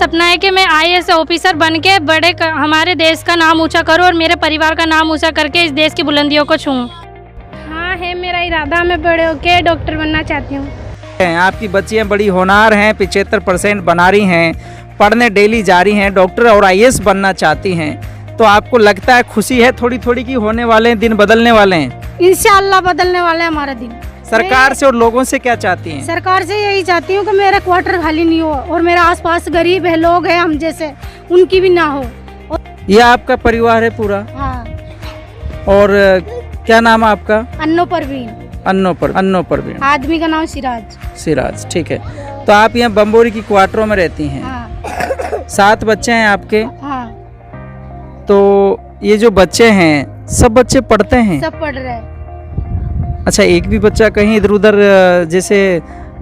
सपना है कि मैं आईएएस ऑफिसर बन के हमारे देश का नाम ऊंचा करूं और मेरे परिवार का नाम ऊंचा करके इस देश की बुलंदियों को छूऊं। हाँ है मेरा इरादा, मैं बड़े होके डॉक्टर बनना चाहती हूँ। आपकी बच्चियां बड़ी होनहार हैं, 75% बना रही हैं, पढ़ने डेली जा रही हैं, डॉक्टर और आईएएस बनना चाहती हैं, तो आपको लगता है खुशी है थोड़ी थोड़ी कि होने वाले हैं, दिन बदलने वाले हैं? इंशाअल्लाह बदलने वाला है हमारा दिन। सरकार से और लोगों से क्या चाहती हैं? सरकार से यही चाहती हूँ कि मेरा क्वार्टर खाली नहीं हो और मेरा आसपास गरीब है, लोग हैं हम जैसे, उनकी भी ना हो। यह आपका परिवार है पूरा? हाँ। और क्या नाम है आपका? अन्नो परवीन। अन्नो परवीन। आदमी का नाम सिराज, ठीक है। तो आप यहाँ बम्बोरी की क्वार्टरों में रहती हैं? हाँ। 7 बच्चे हैं आपके? हाँ। तो ये जो बच्चे हैं सब बच्चे पढ़ते हैं? सब पढ़ रहे हैं। अच्छा, एक भी बच्चा कहीं इधर उधर जैसे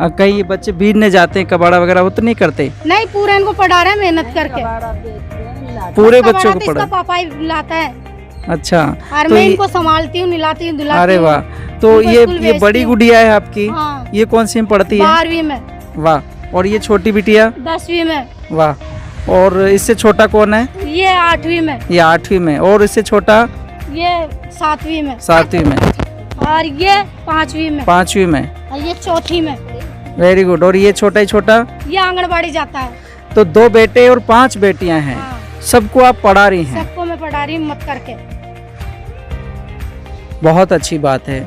कहीं बच्चे भीड़ने जाते हैं कबाड़ा वगैरह वो तो नहीं करते? नहीं, पूरा इनको पढ़ा रहे हैं मेहनत करके। पूरे बच्चों को पढ़ा? पापा ही लाता है। अच्छा, और तो मैं इनको संभालती हूँ, निलाती हूँ, धुलाती हूँ। अरे वाह, तो ये बड़ी गुड़िया है आपकी? हाँ। ये कौन सी में पढ़ती है? 12वीं में। वाह। और ये छोटी बिटिया? 10वीं में। वाह। और इससे छोटा कौन है? ये 8वीं में। ये 8वीं में। और इससे छोटा? ये 7वीं में। 7वीं में। और ये 5वीं में। 5वीं में। और ये 4थी में। Very good. और ये छोटा ही छोटा? ये आंगनबाड़ी जाता है। तो 2 बेटे और 5 बेटियां हैं। हाँ। सबको आप पढ़ा रही हैं? सबको मैं पढ़ा रही हूँ, मत करके। बहुत अच्छी बात है।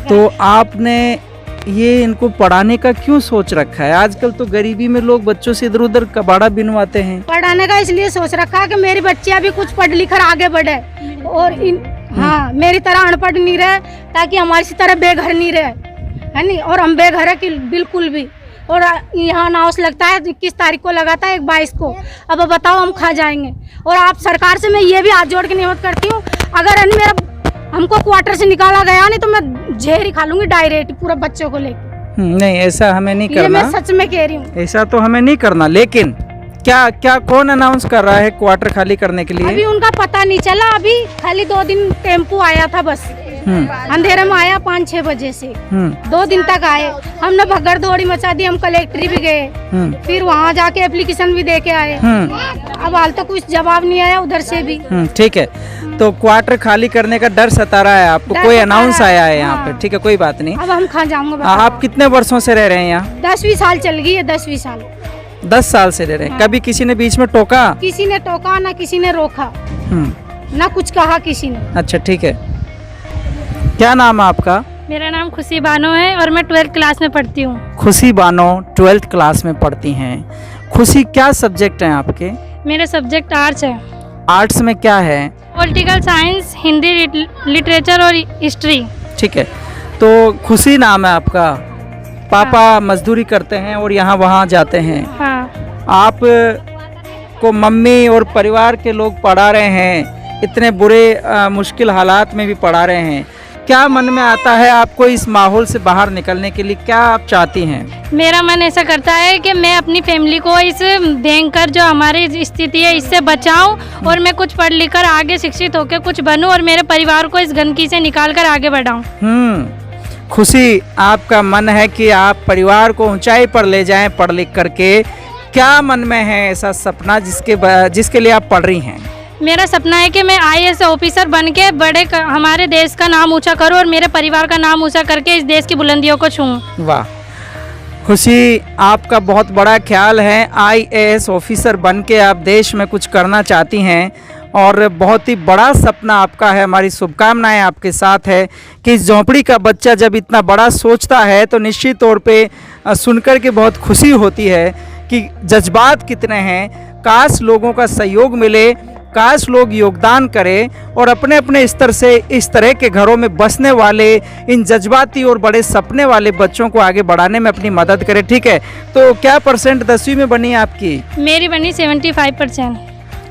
तो आपने ये इनको पढ़ाने का क्यों सोच रखा है? आजकल तो गरीबी में लोग बच्चों से इधर उधर कबाड़ा बिनवाते हैं। पढ़ाने का इसलिए सोच रखा है कि मेरी बच्चियां भी कुछ पढ़ लिख कर आगे बढ़े और हाँ मेरी तरह अनपढ़ नहीं रहे, ताकि हमारी तरह बेघर नहीं रहे, है नहीं। और हम बेघर है कि बिल्कुल भी। और यहाँ अनाउंस लगता है 21 तारीख को लगाता है, 22 को। अब बताओ हम खा जाएंगे। और आप सरकार से मैं ये भी हाथ जोड़ के निवेदन करती हूँ, अगर मेरा हमको क्वार्टर से निकाला गया नहीं तो मैं जहर ही खा लूंगी डायरेक्ट पूरा बच्चों को लेकर। नहीं, ऐसा हमें नहीं करना। ये मैं सच में कह रही हूँ, ऐसा तो हमें नहीं करना। लेकिन क्या कौन अनाउंस कर रहा है क्वार्टर खाली करने के लिए? अभी उनका पता नहीं चला। अभी खाली 2 दिन टेम्पो आया था बस, अंधेरे में आया 5-6 बजे से। 2 दिन तक आए, हमने भगड़ दौड़ी मचा दी। हम कलेक्ट्री भी गए, फिर वहाँ जाके एप्लीकेशन भी दे के आए। अब हाल तक कुछ जवाब नहीं आया उधर से भी। ठीक है, तो क्वार्टर खाली करने का डर सता रहा है आपको? कोई अनाउंस आया है यहाँ पे? ठीक है, कोई बात नहीं। अब हम कहाँ जाऊंगा? आप कितने वर्षों से रह रहे हैं यहाँ? 10वीं साल चल गई है। 10वीं साल। 10 साल से रह रहे हैं। कभी किसी ने बीच में टोका? किसी ने टोका ना, किसी ने रोका ना, कुछ कहा किसी ने। अच्छा, ठीक है। क्या नाम है आपका? मेरा नाम खुशी बानो है और मैं 12th क्लास में पढ़ती हूँ। खुशी बानो 12th क्लास में पढ़ती हैं। खुशी, क्या सब्जेक्ट हैं आपके? मेरे सब्जेक्ट आर्ट्स है। आर्ट्स में क्या है? पॉलिटिकल साइंस, हिंदी लिटरेचर और हिस्ट्री। ठीक है, तो खुशी नाम है आपका। पापा मजदूरी करते हैं और यहाँ वहाँ जाते हैं। हाँ। आप को मम्मी और परिवार के लोग पढ़ा रहे हैं, इतने बुरे मुश्किल हालात में भी पढ़ा रहे हैं। क्या मन में आता है आपको इस माहौल से बाहर निकलने के लिए? क्या आप चाहती हैं? मेरा मन ऐसा करता है कि मैं अपनी फैमिली को इस भयंकर जो हमारी स्थिति है इससे बचाऊं और मैं कुछ पढ़ लिख कर आगे शिक्षित होकर कुछ बनूं और मेरे परिवार को इस गंदगी से निकाल कर आगे बढ़ाऊं। खुशी, आपका मन है कि आप परिवार को ऊंचाई पर ले जाएं पढ़ लिख करके। क्या मन में है ऐसा सपना जिसके लिए आप पढ़ रही हैं? मेरा सपना है कि मैं आईएएस ऑफिसर बन के हमारे देश का नाम ऊंचा करूं और मेरे परिवार का नाम ऊंचा करके इस देश की बुलंदियों को छूऊं। वाह खुशी, आपका बहुत बड़ा ख्याल है। आईएएस ऑफिसर बन के आप देश में कुछ करना चाहती हैं और बहुत ही बड़ा सपना आपका है। हमारी शुभकामनाएं आपके साथ है कि इस झोंपड़ी का बच्चा जब इतना बड़ा सोचता है तो निश्चित तौर पे सुनकर के बहुत खुशी होती है कि जज्बात कितने हैं। काश लोगों का सहयोग मिले, काश लोग योगदान करें और अपने अपने स्तर से इस तरह के घरों में बसने वाले इन जज्बाती और बड़े सपने वाले बच्चों को आगे बढ़ाने में अपनी मदद करें। ठीक है, तो क्या परसेंट 10वीं में बनी आपकी? मेरी बनी 75%।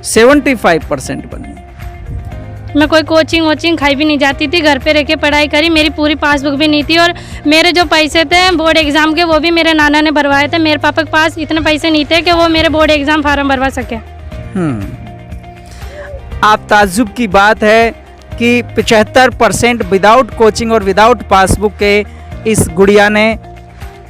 75% बनी। मैं कोई कोचिंग खाई भी नहीं जाती थी, घर पे रह के पढ़ाई करी। मेरी पूरी पासबुक भी नहीं थी और मेरे जो पैसे थे बोर्ड एग्ज़ाम के वो भी मेरे नाना ने भरवाए थे। मेरे पापा के पास इतने पैसे नहीं थे कि वो मेरे बोर्ड एग्ज़ाम फार्म भरवा सके। आप ताज्जुब की बात है कि 75% विदाउट कोचिंग और विदाउट पासबुक के इस गुड़िया ने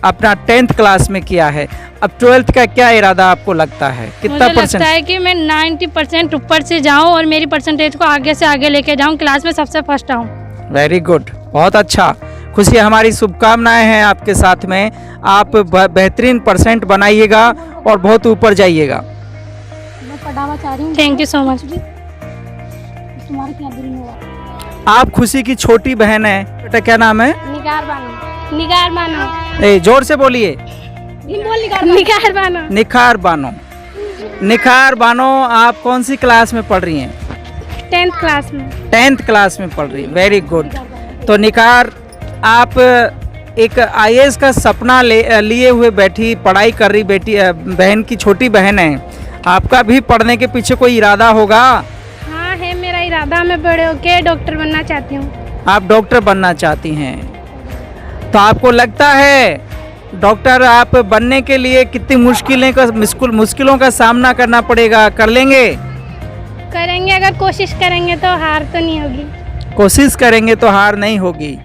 अपना 10th क्लास में किया है, अब 12th का क्या इरादा आपको लगता है, कितना मुझे परसेंट? लगता है कि मैं 90% ऊपर से जाऊं और मेरी परसेंटेज को आगे से आगे लेके जाऊं, क्लास में सबसे फर्स्ट आऊं। वेरी गुड, बहुत अच्छा। खुशी, हमारी शुभकामनाएं हैं आपके साथ में। आप बेहतरीन परसेंट बनाइएगा और बहुत ऊपर जाइएगा। मैं पढ़ावा चाह रही हूँ। Thank you so much. तुम्हारे क्या दिल में हुआ? आप खुशी की छोटी बहन है, बेटा क्या नाम है? निगार बानो। निगार बानो। ए, जोर से बोलिए। निगार बानो। निखार बानो। निखार बानो, आप कौन सी क्लास में पढ़ रही हैं? 10th क्लास में। 10th क्लास में पढ़ रही, वेरी गुड। तो निखार, आप एक IAS का सपना लिए हुए बैठी, पढ़ाई कर रही बेटी, बहन की छोटी बहन है। आपका भी पढ़ने के पीछे कोई इरादा होगा? हाँ है मेरा इरादा, मैं बड़े होके डॉक्टर बनना चाहती हूँ। आप डॉक्टर बनना चाहती हैं, तो आपको लगता है डॉक्टर आप बनने के लिए कितनी मुश्किलों का सामना करना पड़ेगा, कर लेंगे? करेंगे, अगर कोशिश करेंगे तो हार तो नहीं होगी। कोशिश करेंगे तो हार नहीं होगी।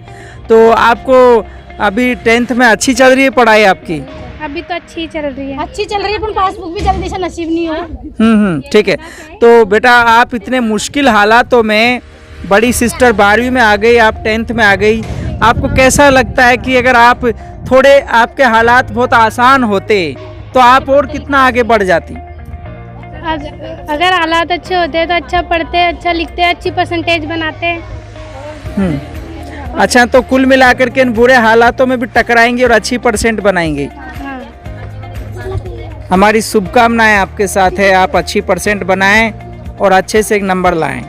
तो आपको अभी 10th में अच्छी चल रही है पढ़ाई आपकी? अभी तो अच्छी चल रही है। अच्छी चल रही है, पर पासबुक भी जल्दी से नसीब नहीं हो। ठीक है। तो बेटा, आप इतने मुश्किल हालातों में, बड़ी सिस्टर 12वीं में आ गई, आप 10th में आ गई, आपको कैसा लगता है कि अगर आप थोड़े, आपके हालात बहुत आसान होते तो आप और कितना आगे बढ़ जाती? अगर हालात अच्छे होते तो अच्छा पढ़ते, अच्छा लिखते, अच्छी परसेंटेज बनाते। अच्छा, तो कुल मिलाकर के इन बुरे हालातों में भी टकराएंगे और अच्छी परसेंट बनाएंगे। हाँ। हमारी शुभकामनाएं आपके साथ है, आप अच्छी परसेंट बनाएं और अच्छे से एक नंबर लाएं।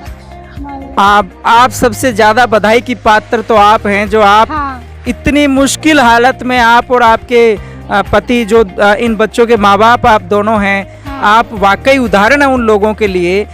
आप सबसे ज़्यादा बधाई की पात्र तो आप हैं, जो आप हाँ। इतनी मुश्किल हालत में, आप और आपके पति, जो इन बच्चों के माँ बाप आप दोनों हैं, आप वाकई उदाहरण है उन लोगों के लिए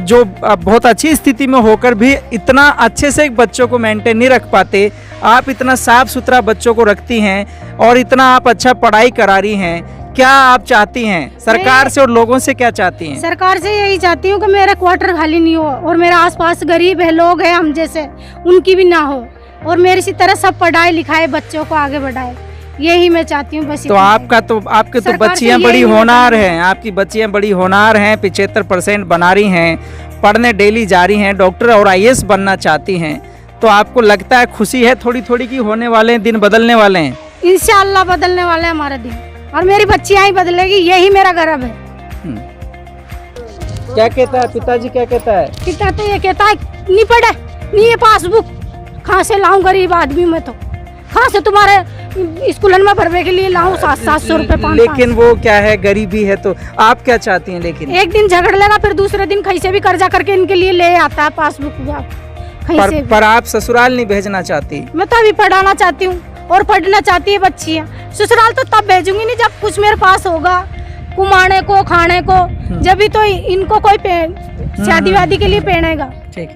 जो बहुत अच्छी स्थिति में होकर भी इतना अच्छे से एक बच्चों को मेंटेन नहीं रख पाते। आप इतना साफ सुथरा बच्चों को रखती हैं और इतना आप अच्छा पढ़ाई करा रही हैं। क्या आप चाहती हैं सरकार से और लोगों से, क्या चाहती हैं? सरकार से यही चाहती हूँ कि मेरा क्वार्टर खाली नहीं हो और मेरा आसपास गरीब है, लोग हैं हम जैसे, उनकी भी ना हो, और मेरी इसी तरह सब पढ़ाए लिखाए बच्चों को आगे बढ़ाए, यही मैं चाहती हूँ बस। तो आपके तो बच्चियां बड़ी होनहार हैं, आपकी बच्चियां बड़ी होनहार हैं, 75% बना रही हैं, पढ़ने डेली जा रही हैं, डॉक्टर और IAS बनना चाहती हैं। तो आपको लगता है खुशी है थोड़ी थोड़ी की होने वाले हैं, दिन बदलने वाले हैं? इंशाअल्लाह बदलने वाले हैं हमारा दिन, और मेरी बच्चियां ही बदलेगी, यही मेरा गर्व है। क्या कहता है पिताजी, क्या कहता है? पिता तो ये कहता है नहीं पढ़े, नहीं है पासबुक, कहाँ से लाऊं, गरीब आदमी में तो कहाँ से तुम्हारे स्कूल में भरने के लिए लाऊं 700 रुपए। लेकिन वो क्या है, गरीबी है। तो आप क्या चाहती हैं? लेकिन एक दिन झगड़ लेगा, फिर दूसरे दिन कहीं से भी कर्जा करके इनके लिए ले आता है पासबुक कहीं से भी। पर आप ससुराल नहीं भेजना चाहती? मैं तो अभी पढ़ाना चाहती हूँ और पढ़ना चाहती है बच्चियाँ। ससुराल तो तब भेजूंगी नहीं जब कुछ मेरे पास होगा, कुमाने को, खाने को, जब भी तो इनको कोई शादी वादी के लिए पहनेगा। ठीक है।